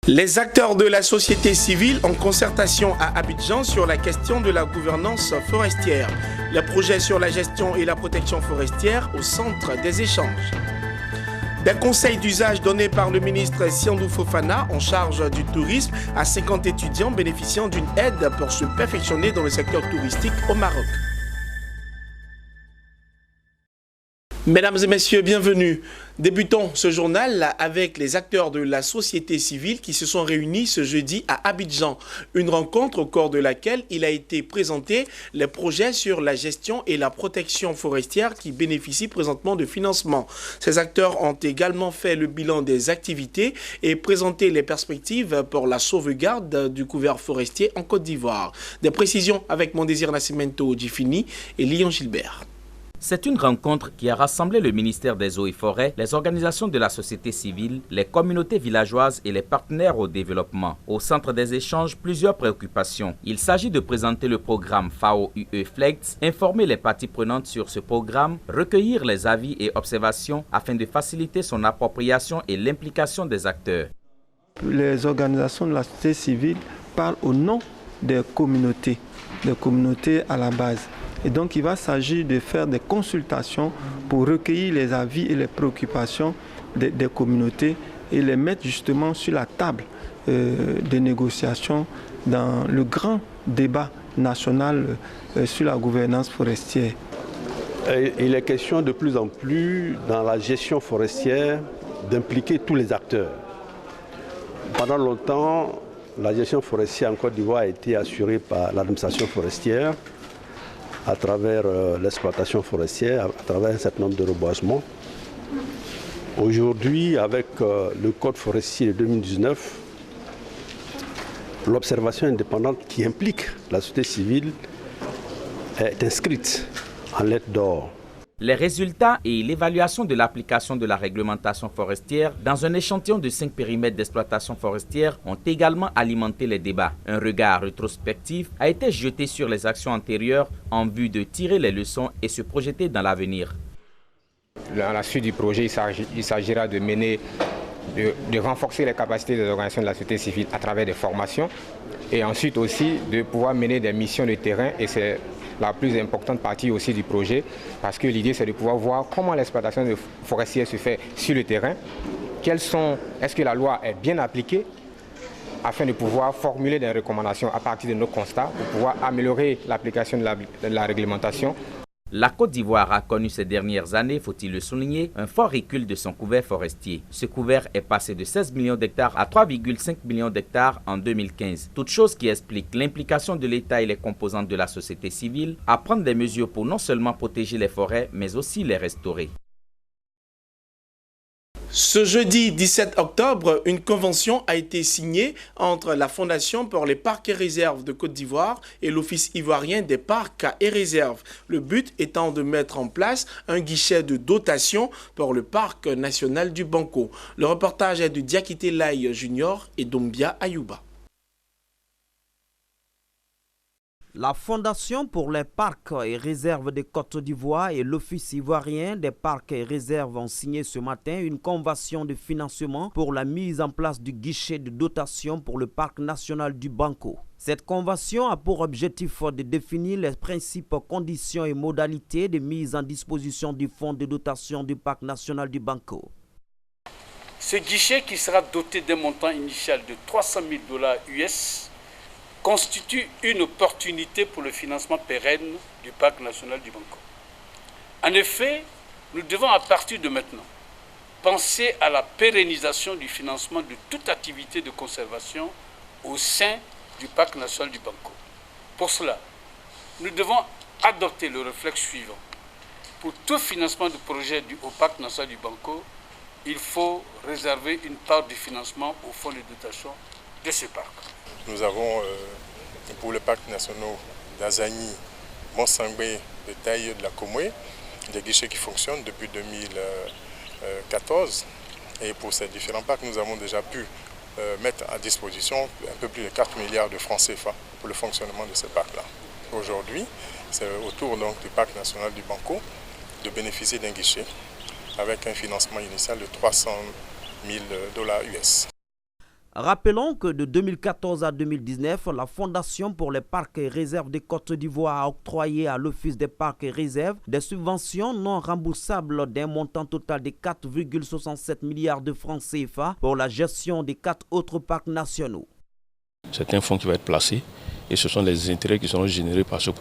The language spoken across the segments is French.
Les acteurs de la société civile en concertation à Abidjan sur la question de la gouvernance forestière. Le projet sur la gestion et la protection forestière au centre des échanges. Des conseils d'usage donnés par le ministre Siandou Fofana en charge du tourisme à 50 étudiants bénéficiant d'une aide pour se perfectionner dans le secteur touristique au Maroc. Mesdames et messieurs, bienvenue. Débutons ce journal avec les acteurs de la société civile qui se sont réunis ce jeudi à Abidjan. Une rencontre au cours de laquelle il a été présenté les projets sur la gestion et la protection forestière qui bénéficient présentement de financement. Ces acteurs ont également fait le bilan des activités et présenté les perspectives pour la sauvegarde du couvert forestier en Côte d'Ivoire. Des précisions avec Mondésir Nascimento Djifini et Lyon Gilbert. C'est une rencontre qui a rassemblé le ministère des Eaux et Forêts, les organisations de la société civile, les communautés villageoises et les partenaires au développement. Au centre des échanges, plusieurs préoccupations. Il s'agit de présenter le programme FAO-UE Flex, informer les parties prenantes sur ce programme, recueillir les avis et observations afin de faciliter son appropriation et l'implication des acteurs. Les organisations de la société civile parlent au nom des communautés à la base. Et donc, il va s'agir de faire des consultations pour recueillir les avis et les préoccupations des communautés et les mettre justement sur la table des négociations dans le grand débat national sur la gouvernance forestière. Il est question de plus en plus dans la gestion forestière d'impliquer tous les acteurs. Pendant longtemps, la gestion forestière en Côte d'Ivoire a été assurée par l'administration forestière, à travers l'exploitation forestière, à travers un certain nombre de reboisements. Aujourd'hui, avec le Code forestier de 2019, l'observation indépendante qui implique la société civile est inscrite en lettres d'or. Les résultats et l'évaluation de l'application de la réglementation forestière dans un échantillon de 5 périmètres d'exploitation forestière ont également alimenté les débats. Un regard rétrospectif a été jeté sur les actions antérieures en vue de tirer les leçons et se projeter dans l'avenir. Dans la suite du projet, il s'agira de renforcer les capacités des organisations de la société civile à travers des formations et ensuite aussi de pouvoir mener des missions de terrain, et c'est la plus importante partie aussi du projet, parce que l'idée c'est de pouvoir voir comment l'exploitation forestière se fait sur le terrain, est-ce que la loi est bien appliquée, afin de pouvoir formuler des recommandations à partir de nos constats pour pouvoir améliorer l'application de la réglementation. La Côte d'Ivoire a connu ces dernières années, faut-il le souligner, un fort recul de son couvert forestier. Ce couvert est passé de 16 millions d'hectares à 3,5 millions d'hectares en 2015. Toute chose qui explique l'implication de l'État et les composantes de la société civile à prendre des mesures pour non seulement protéger les forêts, mais aussi les restaurer. Ce jeudi 17 octobre, une convention a été signée entre la Fondation pour les parcs et réserves de Côte d'Ivoire et l'Office ivoirien des parcs et réserves. Le but étant de mettre en place un guichet de dotation pour le parc national du Banco. Le reportage est de Diakité Laye Junior et Dombia Ayouba. La Fondation pour les parcs et réserves de Côte d'Ivoire et l'Office ivoirien des parcs et réserves ont signé ce matin une convention de financement pour la mise en place du guichet de dotation pour le parc national du Banco. Cette convention a pour objectif de définir les principes, conditions et modalités de mise en disposition du fonds de dotation du parc national du Banco. Ce guichet, qui sera doté d'un montant initial de $300 000 US, constitue une opportunité pour le financement pérenne du parc national du Banco. En effet, nous devons à partir de maintenant penser à la pérennisation du financement de toute activité de conservation au sein du parc national du Banco. Pour cela, nous devons adopter le réflexe suivant. Pour tout financement de projet au parc national du Banco, il faut réserver une part du financement au fonds de dotation de ce parc. Nous avons pour le parc national d'Azani, Mont-Sangbé, de Taille de la Comoué, des guichets qui fonctionnent depuis 2014. Et pour ces différents parcs, nous avons déjà pu mettre à disposition un peu plus de 4 milliards de francs CFA pour le fonctionnement de ces parcs-là. Aujourd'hui, c'est au tour donc du parc national du Banco de bénéficier d'un guichet avec un financement initial de $300 000 US. Rappelons que de 2014 à 2019, la Fondation pour les parcs et réserves de Côte d'Ivoire a octroyé à l'Office des parcs et réserves des subventions non remboursables d'un montant total de 4,67 milliards de francs CFA pour la gestion des 4 autres parcs nationaux. C'est un fonds qui va être placé et ce sont les intérêts qui seront générés par ce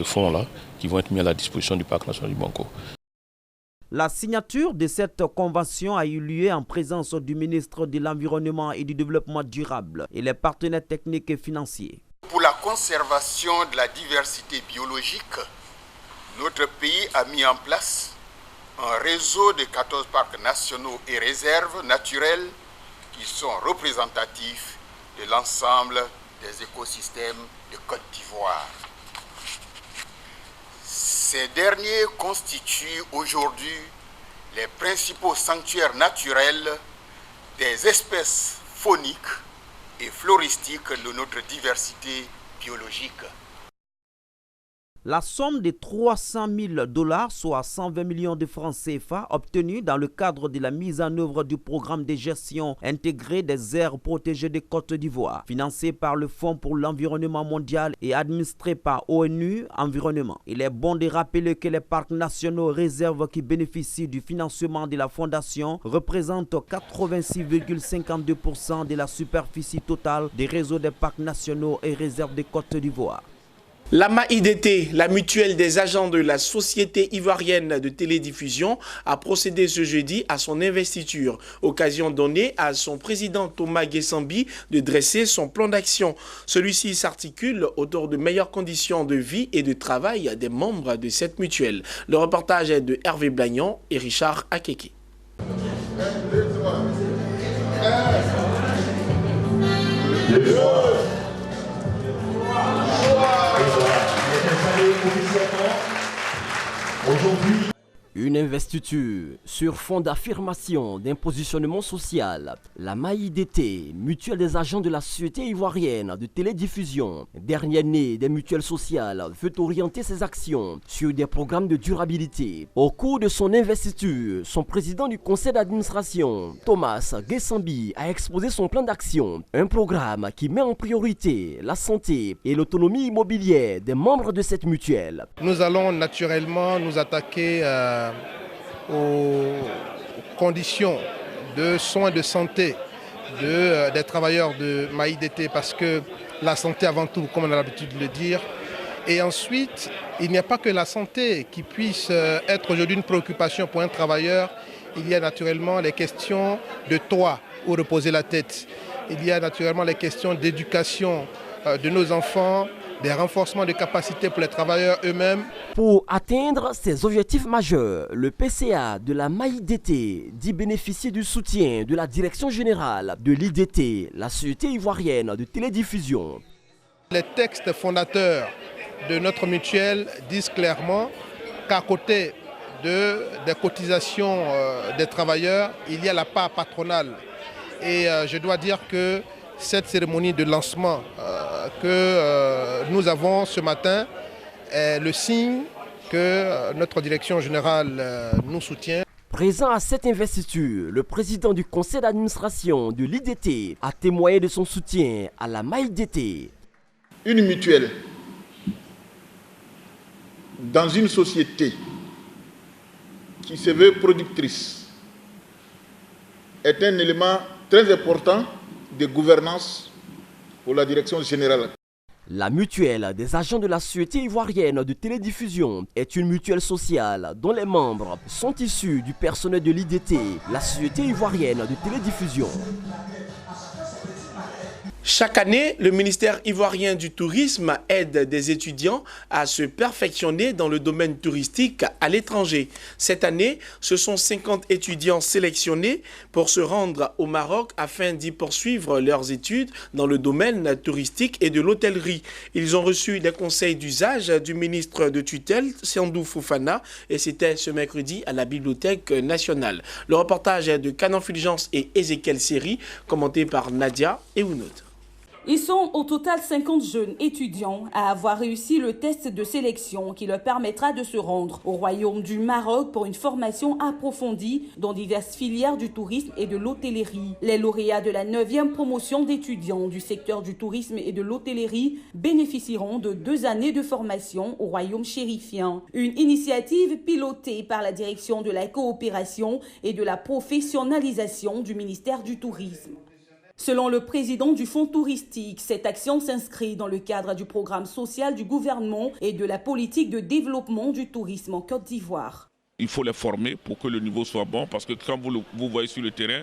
fonds-là qui vont être mis à la disposition du parc national du Banco. La signature de cette convention a eu lieu en présence du ministre de l'Environnement et du Développement durable et les partenaires techniques et financiers. Pour la conservation de la diversité biologique, notre pays a mis en place un réseau de 14 parcs nationaux et réserves naturelles qui sont représentatifs de l'ensemble des écosystèmes de Côte d'Ivoire. Ces derniers constituent aujourd'hui les principaux sanctuaires naturels des espèces fauniques et floristiques de notre diversité biologique. La somme de 300 000 $, soit 120 millions de francs CFA, obtenue dans le cadre de la mise en œuvre du programme de gestion intégrée des aires protégées de Côte d'Ivoire, financé par le Fonds pour l'environnement mondial et administré par ONU Environnement. Il est bon de rappeler que les parcs nationaux réserves qui bénéficient du financement de la Fondation représentent 86,52% de la superficie totale des réseaux des parcs nationaux et réserves de Côte d'Ivoire. La MAIDT, la mutuelle des agents de la Société ivoirienne de télédiffusion, a procédé ce jeudi à son investiture, occasion donnée à son président Thomas Guessambi de dresser son plan d'action. Celui-ci s'articule autour de meilleures conditions de vie et de travail des membres de cette mutuelle. Le reportage est de Hervé Blagnon et Richard Akeke. Une investiture sur fond d'affirmation d'un positionnement social. La MAIDT, mutuelle des agents de la Société ivoirienne de télédiffusion, dernière née des mutuelles sociales, veut orienter ses actions sur des programmes de durabilité. Au cours de son investiture, son président du conseil d'administration, Thomas Guessambi, a exposé son plan d'action. Un programme qui met en priorité la santé et l'autonomie immobilière des membres de cette mutuelle. Nous allons naturellement nous attaquer aux conditions de soins de santé des travailleurs de MAIDT, parce que la santé avant tout, comme on a l'habitude de le dire. Et ensuite, il n'y a pas que la santé qui puisse être aujourd'hui une préoccupation pour un travailleur. Il y a naturellement les questions de toit où reposer la tête. Il y a naturellement les questions d'éducation de nos enfants, des renforcements de capacités pour les travailleurs eux-mêmes. Pour atteindre ces objectifs majeurs, le PCA de la MAIDT dit bénéficier du soutien de la Direction générale de l'IDT, la Société ivoirienne de télédiffusion. Les textes fondateurs de notre mutuelle disent clairement qu'à côté des cotisations des travailleurs, il y a la part patronale. Et je dois dire que cette cérémonie de lancement que nous avons ce matin est le signe que notre direction générale nous soutient. Présent à cette investiture, le président du conseil d'administration de l'IDT a témoigné de son soutien à la MAIDT. Une mutuelle dans une société qui se veut productrice est un élément très important de gouvernance pour la direction générale. La mutuelle des agents de la Société ivoirienne de télédiffusion est une mutuelle sociale dont les membres sont issus du personnel de l'IDT, la Société ivoirienne de télédiffusion. Chaque année, le ministère ivoirien du tourisme aide des étudiants à se perfectionner dans le domaine touristique à l'étranger. Cette année, ce sont 50 étudiants sélectionnés pour se rendre au Maroc afin d'y poursuivre leurs études dans le domaine touristique et de l'hôtellerie. Ils ont reçu des conseils d'usage du ministre de tutelle, Sandou Fofana, et c'était ce mercredi à la Bibliothèque nationale. Le reportage est de Canan Fulgence et Ezekiel Seri, commenté par Nadia et Ounoud. Ils sont au total 50 jeunes étudiants à avoir réussi le test de sélection qui leur permettra de se rendre au Royaume du Maroc pour une formation approfondie dans diverses filières du tourisme et de l'hôtellerie. Les lauréats de la 9e promotion d'étudiants du secteur du tourisme et de l'hôtellerie bénéficieront de 2 années de formation au Royaume chérifien. Une initiative pilotée par la direction de la coopération et de la professionnalisation du ministère du Tourisme. Selon le président du Fonds touristique, cette action s'inscrit dans le cadre du programme social du gouvernement et de la politique de développement du tourisme en Côte d'Ivoire. Il faut les former pour que le niveau soit bon, parce que quand vous voyez sur le terrain,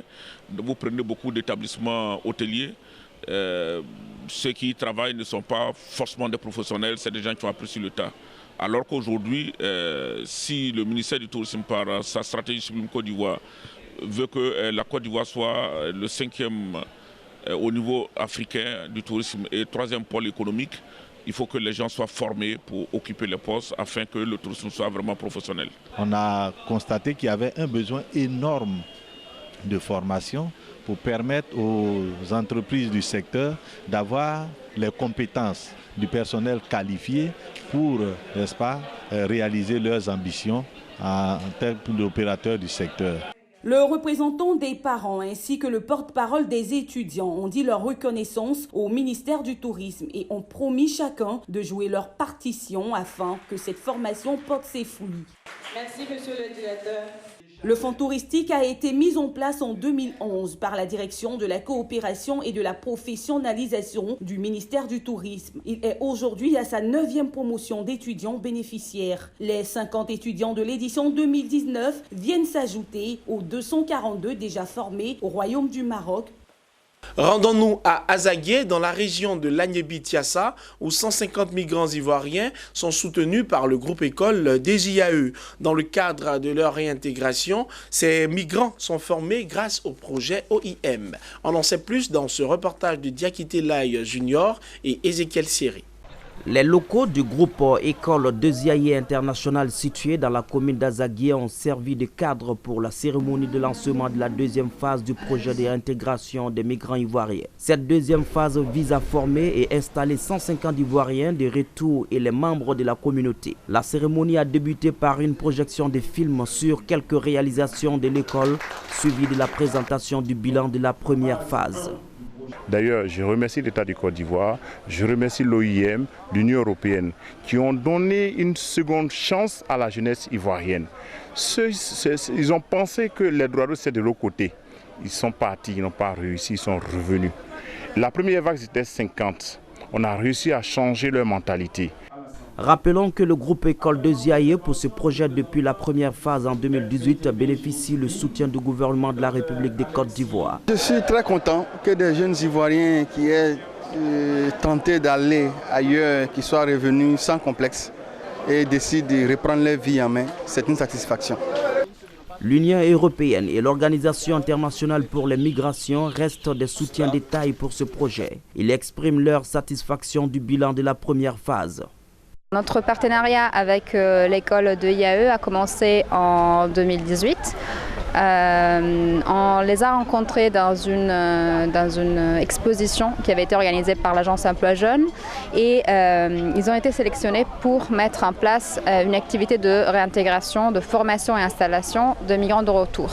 vous prenez beaucoup d'établissements hôteliers. Ceux qui y travaillent ne sont pas forcément des professionnels, c'est des gens qui ont appris sur le tas. Alors qu'aujourd'hui, si le ministère du Tourisme, par sa stratégie Sublime Côte d'Ivoire, veut que la Côte d'Ivoire soit le 5e au niveau africain du tourisme et 3e pôle économique, il faut que les gens soient formés pour occuper les postes afin que le tourisme soit vraiment professionnel. On a constaté qu'il y avait un besoin énorme de formation pour permettre aux entreprises du secteur d'avoir les compétences du personnel qualifié pour, n'est-ce pas, réaliser leurs ambitions en tant qu'opérateurs du secteur. Le représentant des parents ainsi que le porte-parole des étudiants ont dit leur reconnaissance au ministère du Tourisme et ont promis chacun de jouer leur partition afin que cette formation porte ses fruits. Merci, monsieur le directeur. Le fonds touristique a été mis en place en 2011 par la direction de la coopération et de la professionnalisation du ministère du Tourisme. Il est aujourd'hui à sa 9e promotion d'étudiants bénéficiaires. Les 50 étudiants de l'édition 2019 viennent s'ajouter aux 242 déjà formés au Royaume du Maroc. Rendons-nous à Azagué, dans la région de l'Agnébi-Tiassa, où 150 migrants ivoiriens sont soutenus par le groupe école des IAE. Dans le cadre de leur réintégration, ces migrants sont formés grâce au projet OIM. On en sait plus dans ce reportage de Diakité Lai Junior et Ezekiel Siri. Les locaux du groupe École de Ziaye International situé dans la commune d'Azagué ont servi de cadre pour la cérémonie de lancement de la 2e phase du projet de réintégration des migrants ivoiriens. Cette 2e phase vise à former et installer 150 Ivoiriens de retour et les membres de la communauté. La cérémonie a débuté par une projection de films sur quelques réalisations de l'école, suivie de la présentation du bilan de la première phase. D'ailleurs, je remercie l'État du Côte d'Ivoire, je remercie l'OIM, l'Union européenne, qui ont donné une seconde chance à la jeunesse ivoirienne. Ils ont pensé que les droits c'est de l'autre côté. Ils sont partis, ils n'ont pas réussi, ils sont revenus. La première vague, c'était 50. On a réussi à changer leur mentalité. Rappelons que le groupe École de Ziaye, pour ce projet depuis la première phase en 2018, bénéficie le soutien du gouvernement de la République de Côte d'Ivoire. Je suis très content que des jeunes Ivoiriens qui aient tenté d'aller ailleurs, qui soient revenus sans complexe et décident de reprendre leur vie en main. C'est une satisfaction. L'Union européenne et l'Organisation internationale pour les migrations restent des soutiens de taille pour ce projet. Ils expriment leur satisfaction du bilan de la première phase. Notre partenariat avec l'école de IAE a commencé en 2018. On les a rencontrés dans une exposition qui avait été organisée par l'agence Emploi Jeunes et ils ont été sélectionnés pour mettre en place une activité de réintégration, de formation et installation de migrants de retour.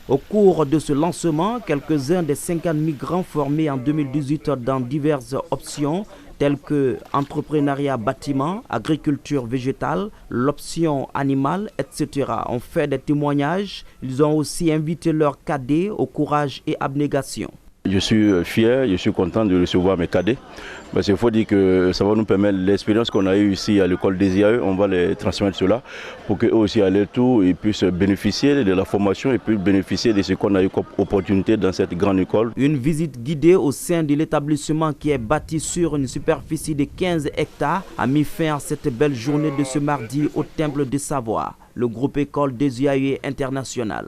Au cours de ce lancement, quelques-uns des 50 migrants formés en 2018 dans diverses options telles que entrepreneuriat bâtiment, agriculture végétale, l'option animale, etc. ont fait des témoignages. Ils ont aussi invité leurs cadets au courage et abnégation. Je suis fier, je suis content de recevoir mes cadets. Parce qu'il faut dire que ça va nous permettre l'expérience qu'on a eue ici à l'école des IAE, on va les transmettre cela pour qu'eux aussi à leur tour ils puissent bénéficier de la formation et puis bénéficier de ce qu'on a eu comme opportunité dans cette grande école. Une visite guidée au sein de l'établissement qui est bâti sur une superficie de 15 hectares a mis fin à cette belle journée de ce mardi au Temple de Savoie, le groupe École des IAE International.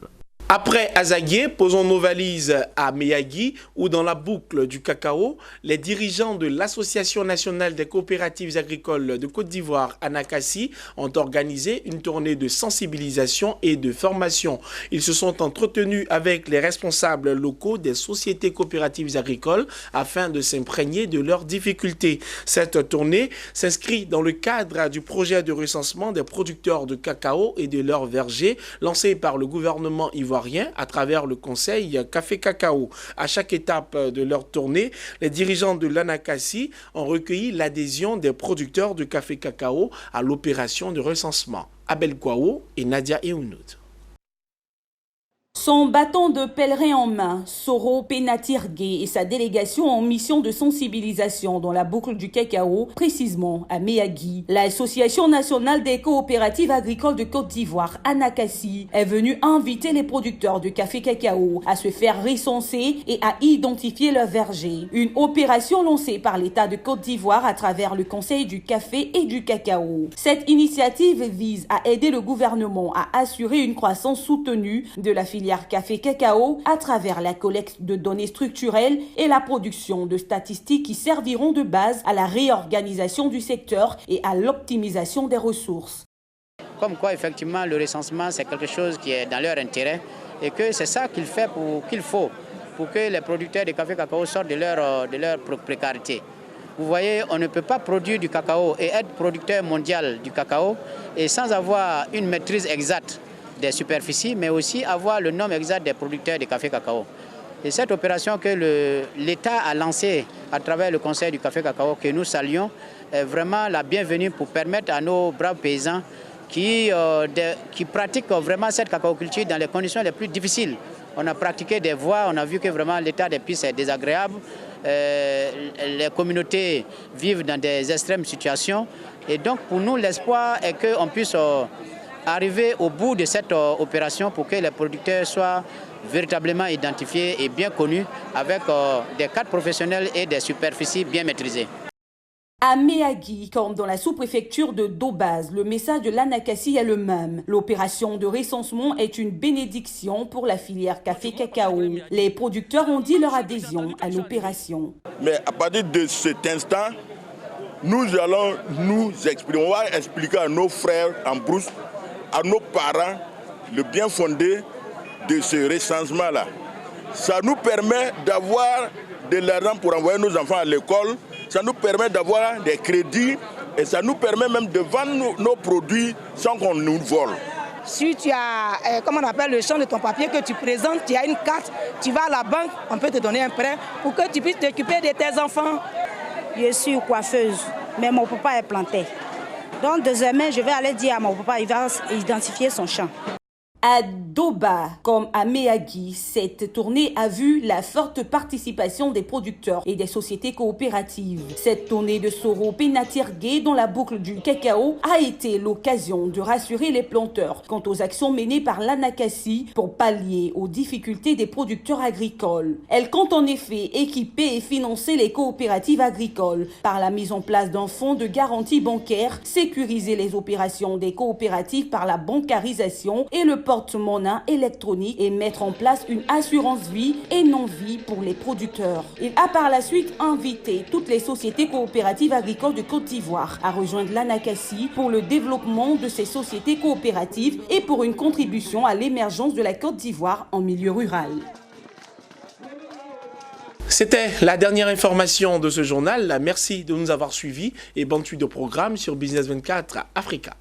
Après Azagué, posons nos valises à Meyagui où dans la boucle du cacao, les dirigeants de l'Association nationale des coopératives agricoles de Côte d'Ivoire, Anakassi, ont organisé une tournée de sensibilisation et de formation. Ils se sont entretenus avec les responsables locaux des sociétés coopératives agricoles afin de s'imprégner de leurs difficultés. Cette tournée s'inscrit dans le cadre du projet de recensement des producteurs de cacao et de leurs vergers lancé par le gouvernement ivoirien à travers le conseil Café Cacao. À chaque étape de leur tournée, les dirigeants de l'Anakassi ont recueilli l'adhésion des producteurs de café cacao à l'opération de recensement. Abel Kouao et Nadia Eounoud. Son bâton de pèlerin en main, Soro Penatirgué et sa délégation en mission de sensibilisation dans la boucle du cacao, précisément à Meyagui. L'Association nationale des coopératives agricoles de Côte d'Ivoire, Anakassi, est venue inviter les producteurs de café cacao à se faire recenser et à identifier leurs vergers. Une opération lancée par l'État de Côte d'Ivoire à travers le Conseil du café et du cacao. Cette initiative vise à aider le gouvernement à assurer une croissance soutenue de la filière café-cacao à travers la collecte de données structurelles et la production de statistiques qui serviront de base à la réorganisation du secteur et à l'optimisation des ressources. Comme quoi, effectivement, le recensement, c'est quelque chose qui est dans leur intérêt et que c'est ça qu'il faut pour que les producteurs de café-cacao sortent de leur précarité. Vous voyez, on ne peut pas produire du cacao et être producteur mondial du cacao et sans avoir une maîtrise exacte des superficies, mais aussi avoir le nombre exact des producteurs de café cacao. Et cette opération que l'État a lancée à travers le Conseil du café cacao, que nous saluons, est vraiment la bienvenue pour permettre à nos braves paysans qui pratiquent vraiment cette cacaoculture dans les conditions les plus difficiles. On a pratiqué des voies, on a vu que vraiment l'état des pistes est désagréable. Les communautés vivent dans des extrêmes situations. Et donc pour nous, l'espoir est qu'on puisse arriver au bout de cette opération pour que les producteurs soient véritablement identifiés et bien connus avec des cadres professionnels et des superficies bien maîtrisées. À Meyagui, comme dans la sous-préfecture de Dobaz, le message de l'Anakassi est le même. L'opération de recensement est une bénédiction pour la filière café-cacao. Les producteurs ont dit leur adhésion à l'opération. Mais à partir de cet instant, nous allons nous exprimer, on va expliquer à nos frères en brousse, à nos parents, le bien fondé de ce recensement-là. Ça nous permet d'avoir de l'argent pour envoyer nos enfants à l'école, ça nous permet d'avoir des crédits et ça nous permet même de vendre nos produits sans qu'on nous vole. Si tu as, comment on appelle, le champ de ton papier que tu présentes, tu as une carte, tu vas à la banque, on peut te donner un prêt pour que tu puisses t'occuper de tes enfants. Je suis coiffeuse, mais mon papa est planté. Donc demain, je vais aller dire à mon papa, il va identifier son champ. À Doba, comme à Meyagui, cette tournée a vu la forte participation des producteurs et des sociétés coopératives. Cette tournée de Soro Penatirgué dans la boucle du cacao a été l'occasion de rassurer les planteurs quant aux actions menées par l'Anakassi pour pallier aux difficultés des producteurs agricoles. Elle compte en effet équiper et financer les coopératives agricoles par la mise en place d'un fonds de garantie bancaire, sécuriser les opérations des coopératives par la bancarisation et le porte-monnaie électronique et mettre en place une assurance vie et non-vie pour les producteurs. Il a par la suite invité toutes les sociétés coopératives agricoles de Côte d'Ivoire à rejoindre l'Anakassi pour le développement de ces sociétés coopératives et pour une contribution à l'émergence de la Côte d'Ivoire en milieu rural. C'était la dernière information de ce journal. Merci de nous avoir suivis et bonne suite de programme sur Business 24 Africa.